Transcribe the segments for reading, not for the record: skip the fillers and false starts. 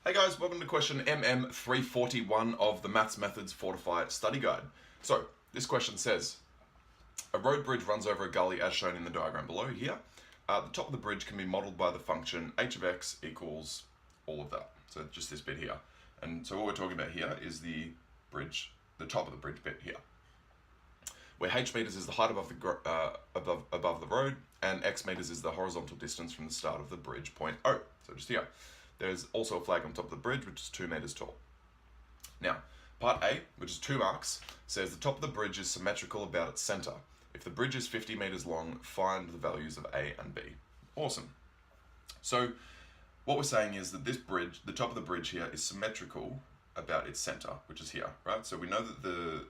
Hey guys, welcome to question MM341 of the Maths Methods Fortify study guide. So, this question says, a road bridge runs over a gully as shown in the diagram below here. The top of the bridge can be modelled by the function h of x equals all of that. So just this bit here. And so what we're talking about here is the bridge, the top of the bridge bit here, where h meters is the height above the road, and x meters is the horizontal distance from the start of the bridge point O. So just here. There's also a flag on top of the bridge, which is 2 meters tall. Now, part A, which is 2 marks, says the top of the bridge is symmetrical about its center. If the bridge is 50 meters long, find the values of A and B. Awesome. So, what we're saying is that this bridge, the top of the bridge here, is symmetrical about its center, which is here, right? So we know that the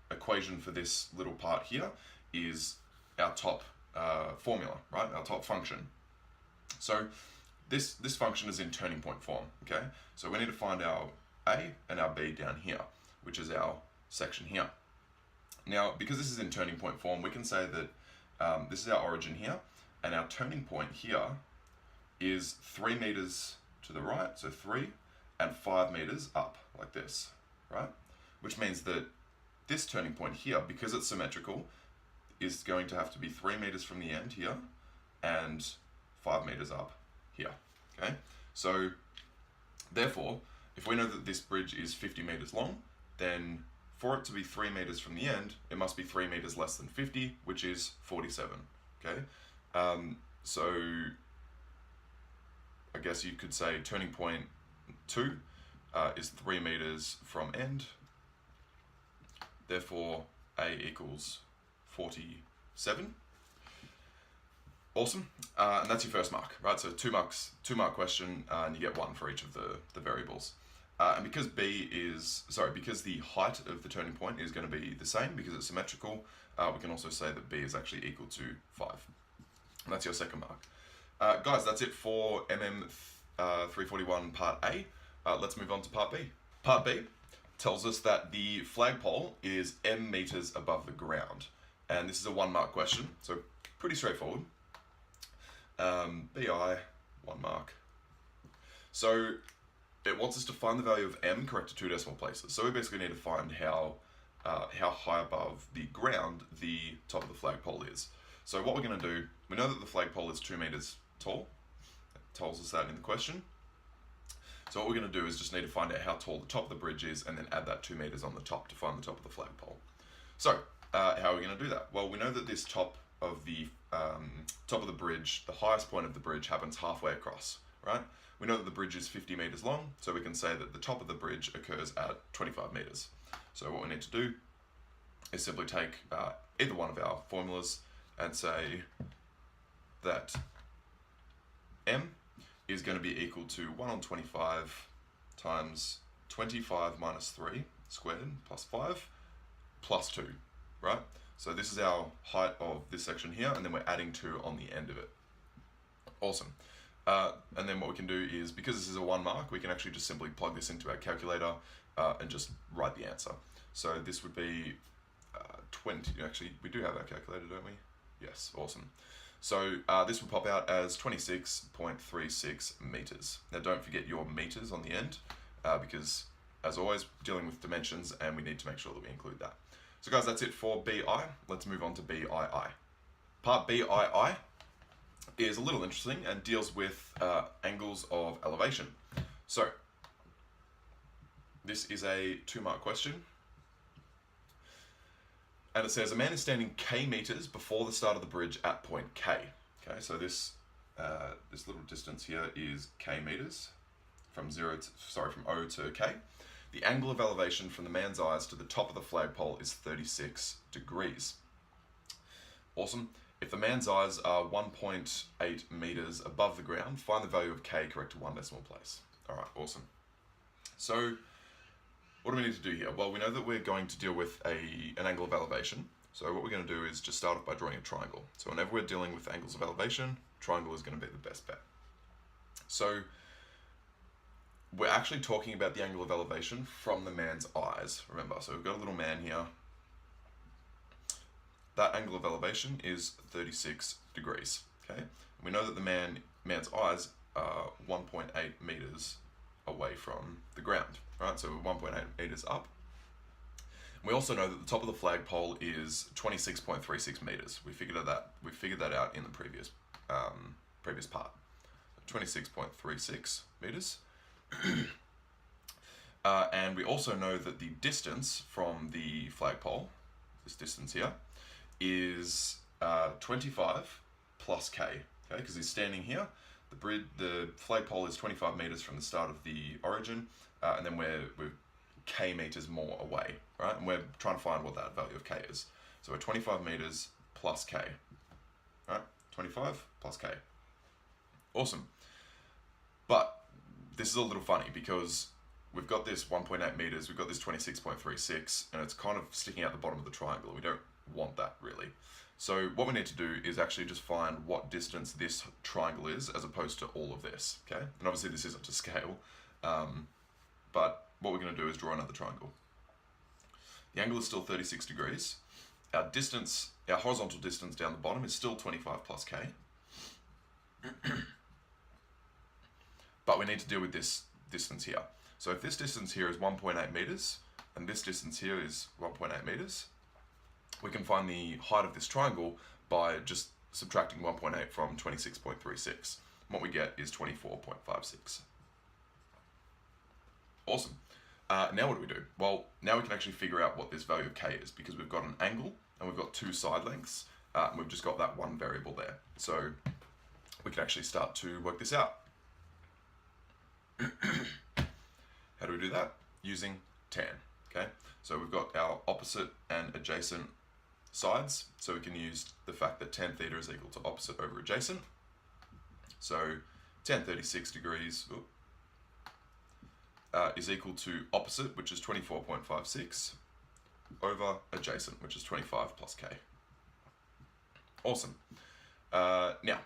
equation for this little part here is our top formula, right? Our top function. So, this function is in turning point form, okay? So we need to find our A and our B down here, which is our section here. Now, because this is in turning point form, we can say that this is our origin here, and our turning point here is 3 meters to the right, so 3, and 5 meters up, like this, right? Which means that this turning point here, because it's symmetrical, is going to have to be 3 meters from the end here, and 5 meters up here, okay? So, therefore, if we know that this bridge is 50 meters long, then for it to be 3 meters from the end, it must be 3 meters less than 50, which is 47, okay? So, I guess you could say turning point 2 is 3 meters from end, therefore A equals 47. Awesome, and that's your first mark, right? So 2 marks, 2-mark question, and you get 1 for each of the variables. And because because the height of the turning point is going to be the same because it's symmetrical, we can also say that B is actually equal to 5. And that's your second mark. Guys, that's it for MM341 Part A. Let's move on to Part B. Part B tells us that the flagpole is M meters above the ground. And this is a 1-mark question, so pretty straightforward. BI, 1 mark. So it wants us to find the value of M correct to 2 decimal places. So we basically need to find how high above the ground the top of the flagpole is. So what we're going to do, we know that the flagpole is 2 meters tall. It tells us that in the question. So what we're going to do is just need to find out how tall the top of the bridge is and then add that 2 meters on the top to find the top of the flagpole. So how are we going to do that? Well, we know that this top of the bridge, the highest point of the bridge happens halfway across, right? We know that the bridge is 50 meters long, so we can say that the top of the bridge occurs at 25 meters. So what we need to do is simply take either one of our formulas and say that M is going to be equal to 1 on 25 times 25 minus 3 squared plus 5 plus 2, right? So this is our height of this section here, and then we're adding 2 on the end of it. Awesome. And then what we can do is, because this is a 1 mark, we can actually just simply plug this into our calculator and just write the answer. So this would be 20, actually we do have our calculator, don't we? Yes, awesome. So this will pop out as 26.36 meters. Now don't forget your meters on the end, because as always, dealing with dimensions, and we need to make sure that we include that. So guys, that's it for BI. Let's move on to BII. Part BII is a little interesting and deals with angles of elevation. So, this is a 2-mark question. And it says, a man is standing K meters before the start of the bridge at point K. Okay, so this little distance here is K meters from O to K. The angle of elevation from the man's eyes to the top of the flagpole is 36 degrees. Awesome. If the man's eyes are 1.8 meters above the ground, find the value of K correct to 1 decimal place. All right, awesome. So what do we need to do here? Well, we know that we're going to deal with an angle of elevation. So what we're going to do is just start off by drawing a triangle. So whenever we're dealing with angles of elevation, triangle is going to be the best bet. So we're actually talking about the angle of elevation from the man's eyes, remember. So we've got a little man here. That angle of elevation is 36 degrees, okay? We know that the man's eyes are 1.8 meters away from the ground, right? So we're 1.8 meters up. We also know that the top of the flagpole is 26.36 meters. We figured that out in the previous part. 26.36 meters. And we also know that the distance from the flagpole, this distance here, is 25 plus k. Okay, because he's standing here. The flagpole is 25 meters from the start of the origin, and then we're k meters more away, right? And we're trying to find what that value of k is. So we're 25 meters plus k, right? 25 plus k. Awesome. But this is a little funny because we've got this 1.8 meters, we've got this 26.36, and it's kind of sticking out the bottom of the triangle. We don't want that really. So what we need to do is actually just find what distance this triangle is as opposed to all of this, okay? And obviously this isn't to scale, but what we're going to do is draw another triangle. The angle is still 36 degrees. Our distance, our horizontal distance down the bottom is still 25 plus k. But we need to deal with this distance here. So if this distance here is 1.8 meters, and this distance here is 1.8 meters, we can find the height of this triangle by just subtracting 1.8 from 26.36. What we get is 24.56. Awesome. Now what do? Well, now we can actually figure out what this value of k is because we've got an angle and we've got two side lengths, and we've just got that one variable there. So we can actually start to work this out. How do we do that? Using tan, okay? So we've got our opposite and adjacent sides, so we can use the fact that tan theta is equal to opposite over adjacent. So tan 36 degrees is equal to opposite, which is 24.56, over adjacent, which is 25 plus k. Awesome. Now,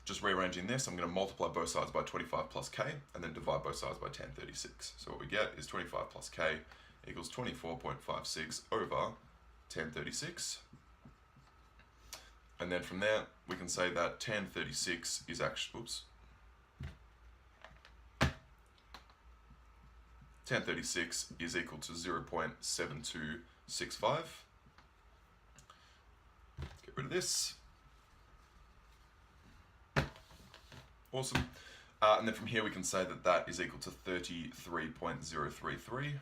just rearranging this, I'm going to multiply both sides by 25 plus k, and then divide both sides by tan 36. So what we get is 25 plus k equals 24.56 over tan 36. And then from there, we can say that tan 36 is actually, tan 36 is equal to 0.7265. Get rid of this. Awesome. And then from here we can say that that is equal to 33.033,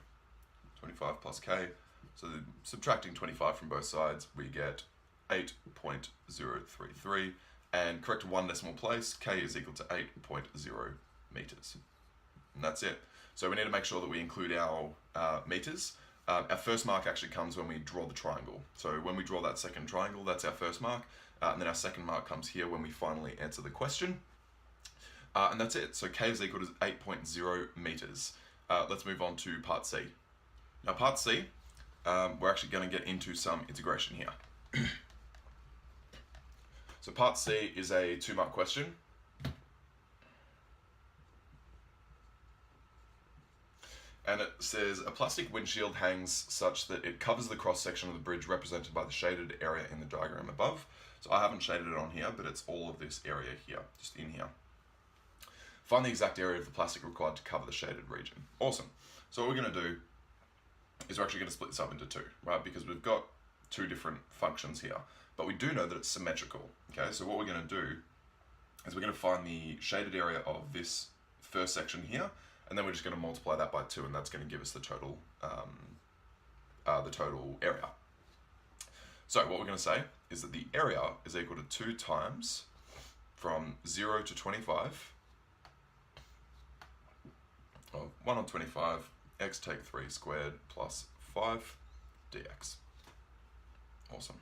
25 plus k. So subtracting 25 from both sides, we get 8.033. And correct to one decimal place, k is equal to 8.0 meters. And that's it. So we need to make sure that we include our meters. Our first mark actually comes when we draw the triangle. So when we draw that second triangle, that's our first mark. And then our second mark comes here when we finally answer the question. And that's it. So k is equal to 8.0 meters. Let's move on to part C. Now part C, we're actually going to get into some integration here. So part C is a 2-mark question. And it says, a plastic windshield hangs such that it covers the cross-section of the bridge represented by the shaded area in the diagram above. So I haven't shaded it on here, but it's all of this area here, just in here. Find the exact area of the plastic required to cover the shaded region. Awesome. So what we're going to do is we're actually going to split this up into two, right? Because we've got two different functions here, but we do know that it's symmetrical. Okay, so what we're going to do is we're going to find the shaded area of this first section here, and then we're just going to multiply that by 2, and that's going to give us the total area. So what we're going to say is that the area is equal to 2 times from 0 to 25 of 1 on 25 x take 3 squared plus 5 dx. Awesome.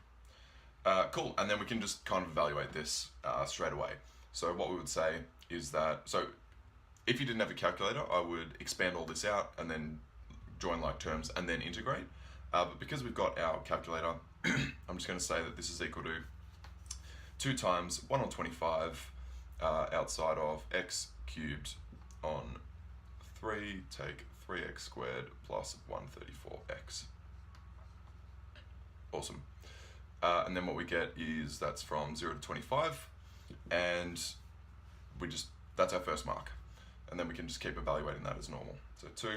Cool, and then we can just kind of evaluate this straight away. So what we would say is that, so if you didn't have a calculator, I would expand all this out and then join like terms and then integrate. But because we've got our calculator, I'm just going to say that this is equal to 2 times 1 on 25 outside of x cubed on 3 take 3x squared plus 134x. Awesome. And then what we get is that's from 0 to 25, and that's our first mark. and then we can just keep evaluating that as normal. So 2,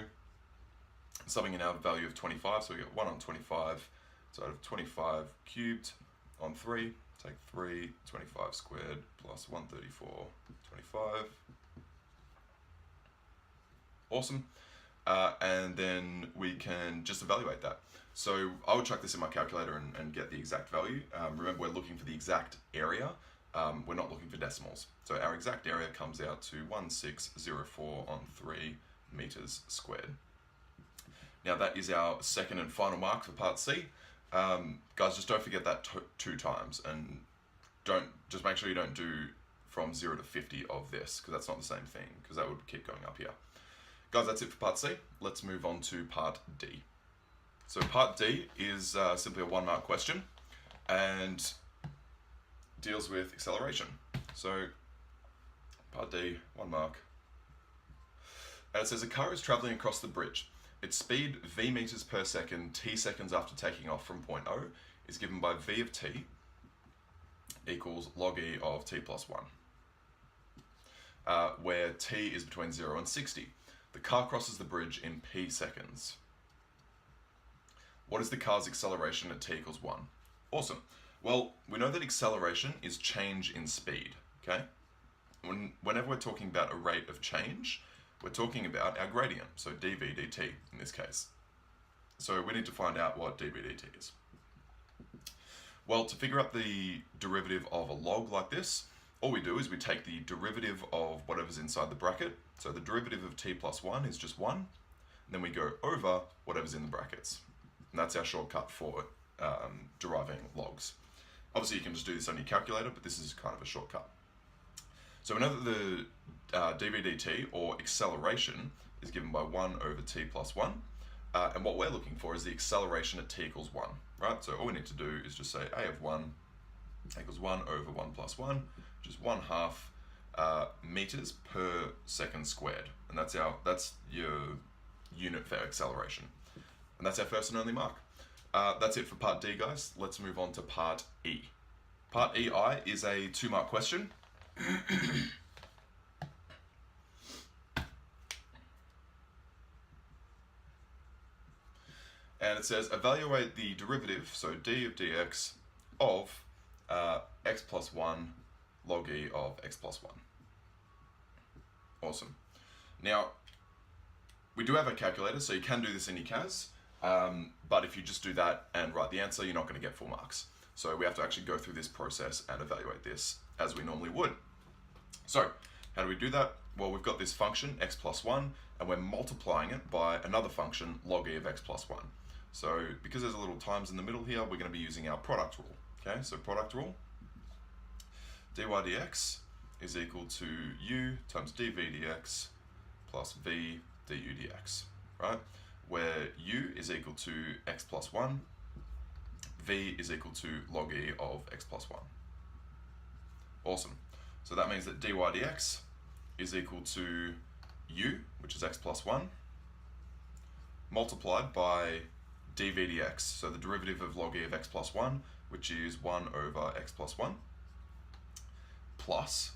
subbing in our value of 25, so we get 1 on 25, so out of 25 cubed on 3, take 3, 25 squared plus 134, 25. Awesome. And then we can just evaluate that. So I would chuck this in my calculator and get the exact value. Remember, we're looking for the exact area. We're not looking for decimals. So our exact area comes out to 1604 on 3 meters squared. Now that is our second and final mark for part C. Guys, just don't forget that 2 times, and just make sure you don't do from 0 to 50 of this, because that's not the same thing, because that would keep going up here. Guys, that's it for part C. Let's move on to part D. So part D is simply a 1-mark question and deals with acceleration. So part D, 1 mark. And it says a car is traveling across the bridge. Its speed, v meters per second, t seconds after taking off from point O, is given by v of t equals log e of t plus 1, where t is between 0 and 60. The car crosses the bridge in p seconds. What is the car's acceleration at t equals 1? Awesome. Well, we know that acceleration is change in speed, okay? Whenever we're talking about a rate of change, we're talking about our gradient, so dv dt in this case. So we need to find out what dv dt is. Well, to figure out the derivative of a log like this, all we do is we take the derivative of whatever's inside the bracket. So the derivative of t plus 1 is just 1. And then we go over whatever's in the brackets. And that's our shortcut for deriving logs. Obviously, you can just do this on your calculator, but this is kind of a shortcut. So we know that the dv dt, or acceleration, is given by 1 over t plus 1. And what we're looking for is the acceleration at t equals 1, right? So all we need to do is just say a of 1 equals 1 over 1 plus 1, which is 1/2 meters per second squared. And that's your unit for acceleration. And that's our first and only mark. That's it for part D, guys. Let's move on to part E. Part EI is a 2-mark question. And it says, evaluate the derivative, so d of dx, of x plus 1 log e of x plus 1. Awesome. Now, we do have a calculator, so you can do this in your CAS, but if you just do that and write the answer, you're not going to get full marks. So we have to actually go through this process and evaluate this as we normally would. So, how do we do that? Well, we've got this function, x plus 1, and we're multiplying it by another function, log e of x plus 1. So, because there's a little times in the middle here, we're going to be using our product rule. Okay, so product rule, dy dx is equal to u times dv dx plus v du dx, right? Where u is equal to x plus 1, v is equal to log e of x plus 1. Awesome. So that means that dy dx is equal to u, which is x plus 1, multiplied by dv dx, so the derivative of log e of x plus 1, which is 1 over x plus 1, plus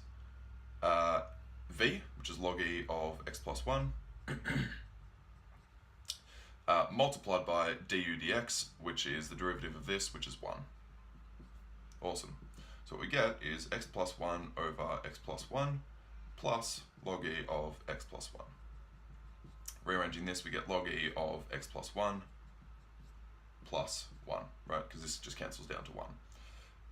v, which is log e of x plus 1, multiplied by du dx, which is the derivative of this, which is 1. Awesome. So what we get is x plus 1 over x plus 1 plus log e of x plus 1. Rearranging this, we get log e of x plus 1 plus 1, right? Because this just cancels down to 1.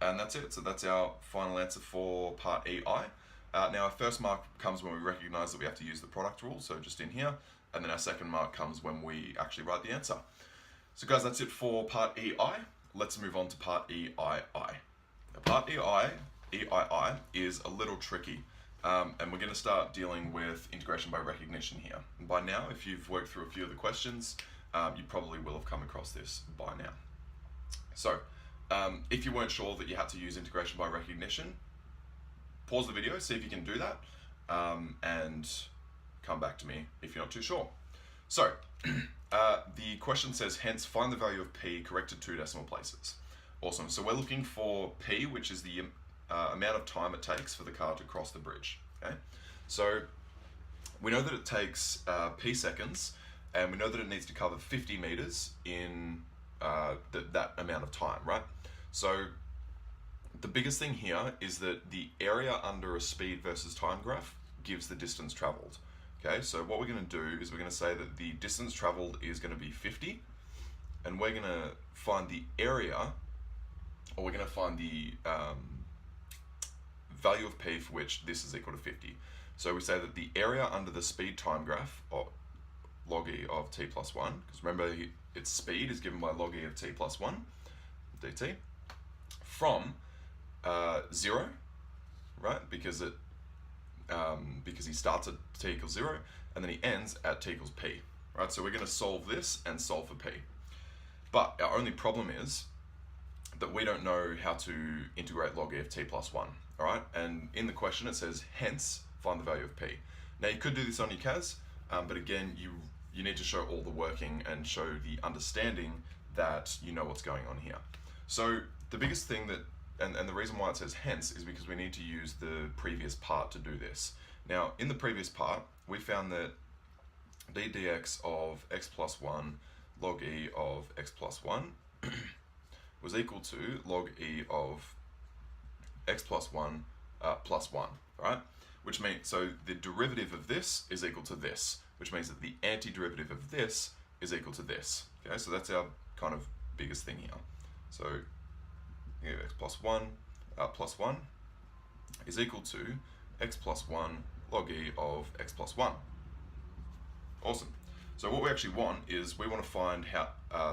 And that's it. So that's our final answer for part EI. Now our first mark comes when we recognize that we have to use the product rule, so just in here. And then our second mark comes when we actually write the answer. So guys, that's it for part EI. Let's move on to part EII. Now part EII is a little tricky. And we're going to start dealing with integration by recognition here. And by now, if you've worked through a few of the questions, you probably will have come across this by now. So, if you weren't sure that you had to use integration by recognition, pause the video, see if you can do that, and come back to me if you're not too sure. So, the question says, hence, find the value of p corrected 2 decimal places. Awesome. So we're looking for p, which is the amount of time it takes for the car to cross the bridge. Okay. So we know that it takes p seconds, and we know that it needs to cover 50 meters in that amount of time, right? So the biggest thing here is that the area under a speed versus time graph gives the distance traveled. Okay, so what we're going to do is we're going to say that the distance traveled is going to be 50, and we're going to find the area, or we're going to find the value of p for which this is equal to 50. So we say that the area under the speed time graph, or log e of t plus 1, because remember its speed is given by log e of t plus 1 dt, from 0, right? Because he starts at t equals 0, and then he ends at t equals p, right? So we're going to solve this and solve for p. But our only problem is that we don't know how to integrate log e of t plus 1, all right? And in the question it says, hence, find the value of p. Now you could do this on your CAS, but again, you need to show all the working and show the understanding that you know what's going on here. So the biggest thing that, and the reason why it says hence is because we need to use the previous part to do this. Now, in the previous part, we found that d dx of x plus 1 log e of x plus 1 was equal to log e of x plus 1 plus 1, right? Which means, so the derivative of this is equal to this, which means that the antiderivative of this is equal to this. Okay, so that's our kind of biggest thing here. So x plus 1 is equal to x plus 1 log e of x plus 1. Awesome. So what we actually want is we want to find how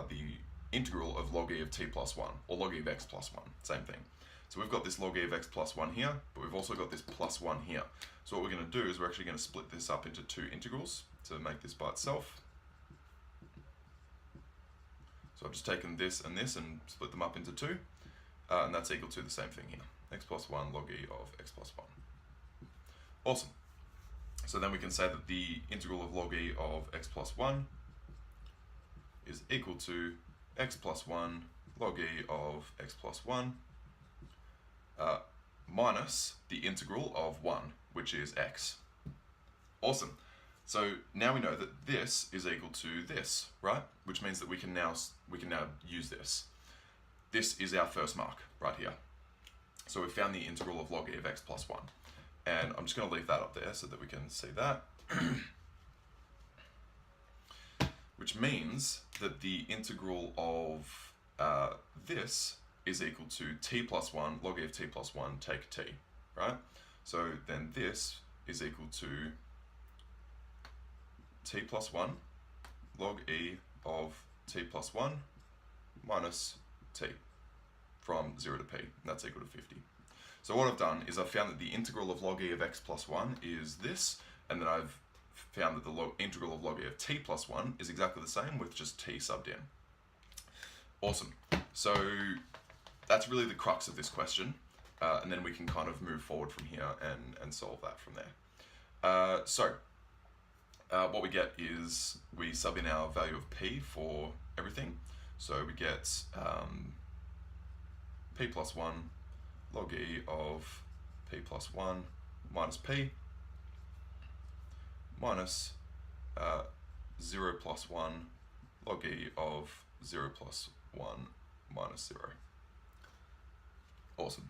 the integral of log e of t plus 1, or log e of x plus 1, same thing. So we've got this log e of x plus 1 here, but we've also got this plus 1 here. So what we're going to do is we're actually going to split this up into two integrals to make this by itself. So I've just taken this and split them up into two, and that's equal to the same thing here, x plus 1 log e of x plus 1. Awesome. So then we can say that the integral of log e of x plus 1 is equal to x plus 1 log e of x plus 1 minus the integral of 1, which is x. Awesome. So now we know that this is equal to this, right? Which means that we can now use this. This is our first mark right here. So we found the integral of log e of x plus 1. And I'm just going to leave that up there so that we can see that. Which means that the integral of this is equal to t plus 1, log e of t plus 1, take t, right? So then this is equal to t plus 1, log e of t plus 1 minus t from 0 to p, and that's equal to 50. So what I've done is I've found that the integral of log e of x plus 1 is this, and then I've found that the integral of log e of t plus 1 is exactly the same with just t subbed in. Awesome. So that's really the crux of this question, and then we can kind of move forward from here and solve that from there. What we get is we sub in our value of p for everything. So we get p plus 1 log e of p plus 1 minus p minus 0 plus 1 log e of 0 plus 1 minus 0. Awesome.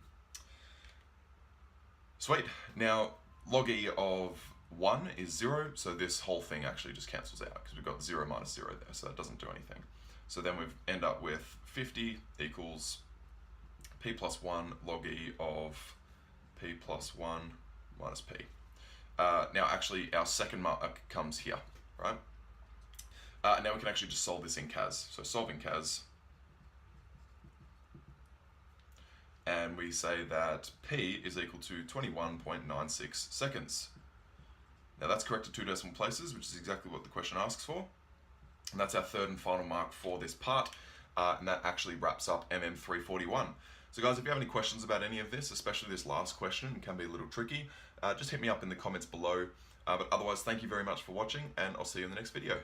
Sweet. Now, log e of 1 is 0, so this whole thing actually just cancels out because we've got 0 minus 0 there, so that doesn't do anything. So then we end up with 50 equals p plus 1 log e of p plus 1 minus p. Now actually our second mark comes here, right? Now we can actually just solve this in CAS. So solving CAS, and we say that p is equal to 21.96 seconds. Now that's correct to 2 decimal places, which is exactly what the question asks for. And that's our third and final mark for this part, and that actually wraps up MM341. So guys, if you have any questions about any of this, especially this last question, it can be a little tricky, just hit me up in the comments below. But otherwise, thank you very much for watching, and I'll see you in the next video.